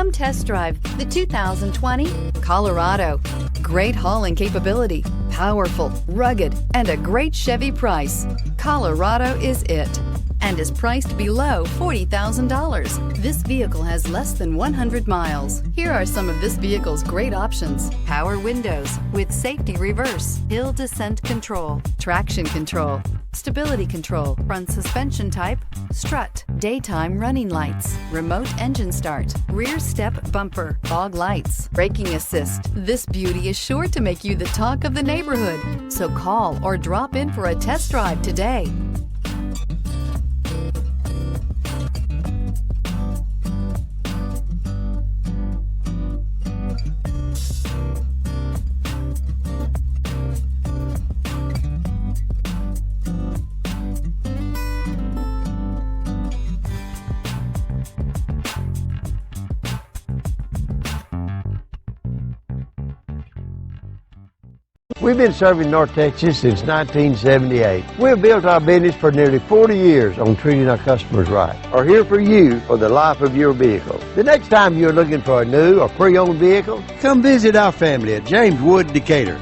Come test drive the 2020 Colorado. Great hauling capability, powerful, rugged, and a great Chevy price. Colorado is it, and is priced below $40,000. This vehicle has less than 100 miles. Here are some of this vehicle's great options: power windows with safety reverse, hill descent control, traction control, stability control, front suspension type, strut, daytime running lights, remote engine start, rear step bumper, fog lights, braking assist. This beauty is sure to make you the talk of the neighborhood. So call or drop in for a test drive today. We've been serving North Texas since 1978. We've built our business for nearly 40 years on treating our customers right. Are here for you for the life of your vehicle. The next time you're looking for a new or pre-owned vehicle, come visit our family at James Wood Decatur.